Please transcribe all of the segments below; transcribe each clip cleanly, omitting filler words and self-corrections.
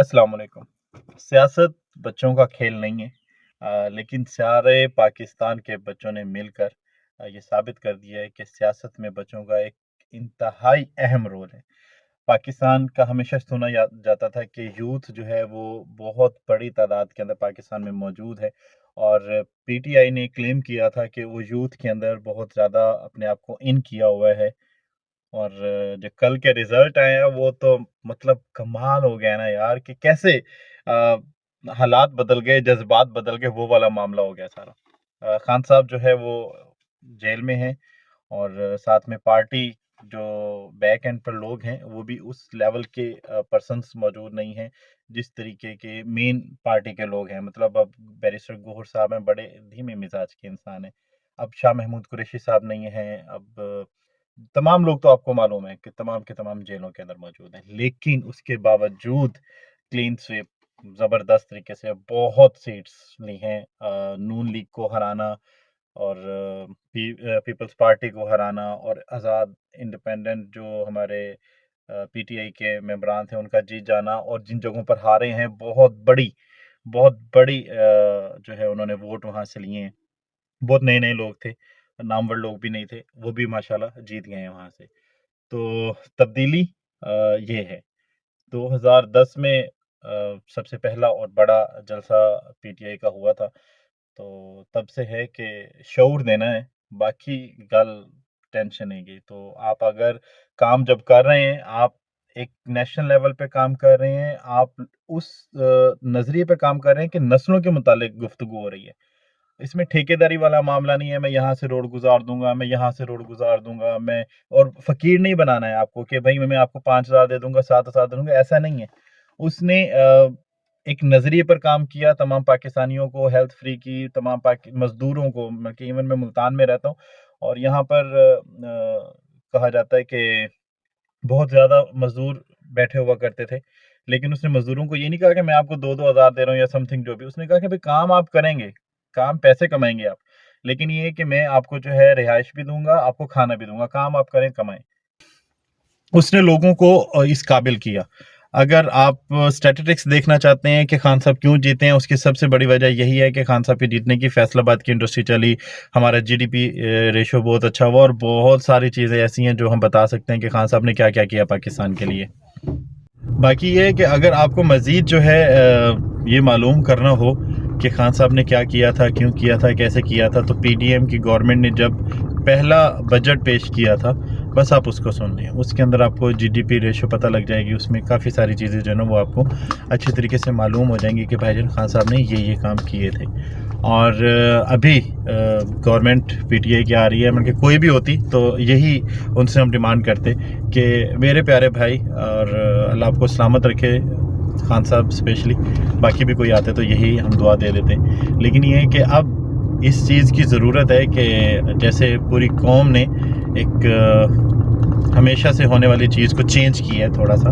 अस्सलाम वालेकुम। सियासत बच्चों का खेल नहीं है, लेकिन सारे पाकिस्तान के बच्चों ने मिलकर ये साबित कर दिया है कि सियासत में बच्चों का एक इंतहाई अहम रोल है। पाकिस्तान का हमेशा सुना जाता था कि यूथ जो है वो बहुत बड़ी तादाद के अंदर पाकिस्तान में मौजूद है, और पीटीआई ने क्लेम किया था कि वो यूथ के अंदर बहुत ज़्यादा अपने आप को इन किया हुआ है। और जो कल के रिजल्ट आए हैं वो तो मतलब कमाल हो गया ना यार, कि कैसे हालात बदल गए, जज्बात बदल गए, वो वाला मामला हो गया सारा। खान साहब जो है वो जेल में हैं, और साथ में पार्टी जो बैक एंड पर लोग हैं वो भी उस लेवल के पर्सन्स मौजूद नहीं हैं जिस तरीके के मेन पार्टी के लोग हैं। मतलब अब बैरिस्टर गौहर साहब हैं, बड़े धीमे मिजाज के इंसान हैं। अब शाह महमूद कुरैशी साहब नहीं हैं। अब तमाम लोग तो आपको मालूम है कि तमाम के तमाम जेलों के अंदर मौजूद हैं, लेकिन उसके बावजूद क्लीन स्वीप ज़बरदस्त तरीके से बहुत सीट्स ली हैं। नून लीग को हराना, और पीपल्स पार्टी को हराना, और आज़ाद इंडिपेंडेंट जो हमारे पीटीआई के मेंबरान थे उनका जीत जाना, और जिन जगहों पर हारे हैं बहुत बड़ी जो है उन्होंने वोट वहाँ से लिए हैं। बहुत नए-नए लोग थे, नामवर लोग भी नहीं थे, वो भी माशाल्लाह जीत गए हैं वहाँ से। तो तब्दीली ये है। 2010 में सबसे पहला और बड़ा जलसा पीटीआई का हुआ था। तो तब से है कि शऊर देना है, बाकी गल टेंशन नहीं गई। तो आप अगर काम जब कर रहे हैं, आप एक नेशनल लेवल पे काम कर रहे हैं, आप उस नज़रिए पे काम कर रहे हैं कि नस्लों के मुतालिक गुफ्तगू हो रही है। इसमें ठेकेदारी वाला मामला नहीं है, मैं यहाँ से रोड गुज़ार दूँगा, मैं यहाँ से रोड गुज़ार दूँगा, मैं और फ़कीर नहीं बनाना है आपको कि भई मैं आपको 5,000 दे दूँगा, 7,000 दे दूँगा, ऐसा नहीं है। उसने एक नज़रिए पर काम किया, तमाम पाकिस्तानियों को हेल्थ फ्री की, तमाम पाकि मज़दूरों को, बल्कि इवन मैं मुल्तान में रहता हूँ, और यहाँ पर कहा जाता है कि बहुत ज़्यादा मज़दूर बैठे हुआ करते थे। लेकिन उसने मज़दूरों को ये नहीं कहा कि मैं आपको 2-2 हज़ार दे रहा हूँ या समथिंग जो भी। उसने कहा कि भई काम आप करेंगे, काम पैसे कमाएँगे आप। लेकिन ये है कि मैं आपको जो है रिहाइश भी दूँगा, आपको खाना भी दूँगा, काम आप करें, कमाएँ। उसने लोगों को इस काबिल किया। अगर आप स्टैटिस्टिक्स देखना चाहते हैं कि खान साहब क्यों जीते हैं, उसकी सबसे बड़ी वजह यही है कि खान साहब के जीतने की फैसलाबाद की इंडस्ट्री चली, हमारा जीडीपी रेशियो बहुत अच्छा हुआ, और बहुत सारी चीज़ें ऐसी हैं जो हम बता सकते हैं कि खान साहब ने क्या-क्या किया पाकिस्तान के लिए। बाकी ये है कि अगर आपको मज़ीद जो है ये मालूम करना हो कि खान साहब ने क्या किया था, क्यों किया था, कैसे किया था, तो पीडीएम की गवर्नमेंट ने जब पहला बजट पेश किया था, बस आप उसको सुन लें। उसके अंदर आपको जीडीपी रेशियो पता लग जाएगी, उसमें काफ़ी सारी चीज़ें जो है ना वो आपको अच्छे तरीके से मालूम हो जाएंगी कि भाईजान खान साहब ने ये काम किए थे। और अभी गवर्नमेंट पीटीआई की आ रही है, मतलब कोई भी होती तो यही उनसे हम डिमांड करते कि मेरे प्यारे भाई, और अल्लाह आपको सलामत रखे खान साहब स्पेशली, बाकी भी कोई आते तो यही हम दुआ दे देते। लेकिन ये है कि अब इस चीज़ की ज़रूरत है कि जैसे पूरी कौम ने एक हमेशा से होने वाली चीज़ को चेंज किया है थोड़ा सा,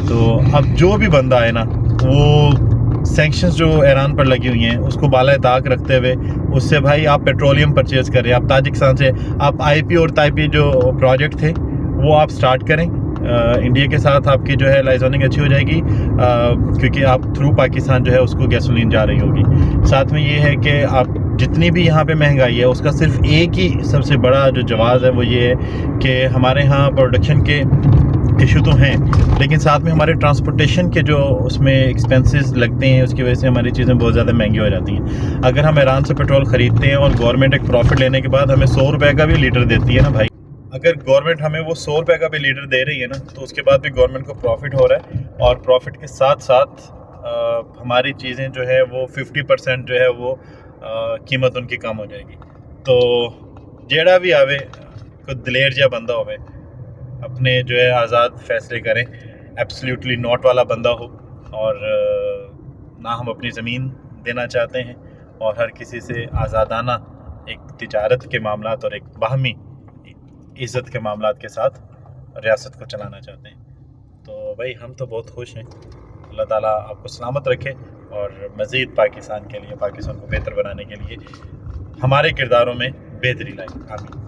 तो अब जो भी बंदा आए ना, वो सैंक्शंस जो ईरान पर लगी हुई हैं उसको बाला ताक रखते हुए उससे भाई आप पेट्रोलियम परचेज करें, आप ताजिकिस्तान से आप आईपी और ताइपी जो प्रोजेक्ट थे वो आप स्टार्ट करें। इंडिया के साथ आपकी जो है लाइजनिंग अच्छी हो जाएगी, क्योंकि आप थ्रू पाकिस्तान जो है उसको गैसोलीन जा रही होगी। साथ में ये है कि आप जितनी भी यहाँ पे महंगाई है उसका सिर्फ एक ही सबसे बड़ा जो जवाब है वो ये है कि हमारे यहाँ प्रोडक्शन के इशू तो हैं, लेकिन साथ में हमारे ट्रांसपोर्टेशन के जो उसमें एक्सपेंसेस लगते हैं उसकी वजह से हमारी चीज़ें बहुत ज़्यादा महंगी हो जाती हैं। अगर हम ईरान से पेट्रोल ख़रीदते हैं और गवर्नमेंट एक प्रॉफिट लेने के बाद हमें 100 रुपये का भी लीटर देती है ना भाई, अगर गवर्नमेंट हमें वो 100 रुपये का भी लीटर दे रही है ना, तो उसके बाद भी गवर्नमेंट को प्रॉफिट हो रहा है, और प्रॉफिट के साथ साथ हमारी चीज़ें जो है वो 50% जो है वो कीमत उनकी कम हो जाएगी। तो जेड़ा भी आवे कोई दलेर जहा बंदा होवे, अपने जो है आज़ाद फैसले करें, एब्सोल्युटली नॉट वाला बंदा हो, और ना हम अपनी ज़मीन देना चाहते हैं, और हर किसी से आज़ादाना एक तिजारत के मामलात और एक बाहमी इज़्ज़त के मामलात के साथ रियासत को चलाना चाहते हैं। तो भाई हम तो बहुत खुश हैं। अल्लाह ताला आपको सलामत रखे, और मज़ीद पाकिस्तान के लिए, पाकिस्तान को बेहतर बनाने के लिए हमारे किरदारों में बेहतरी लाए। आमीन।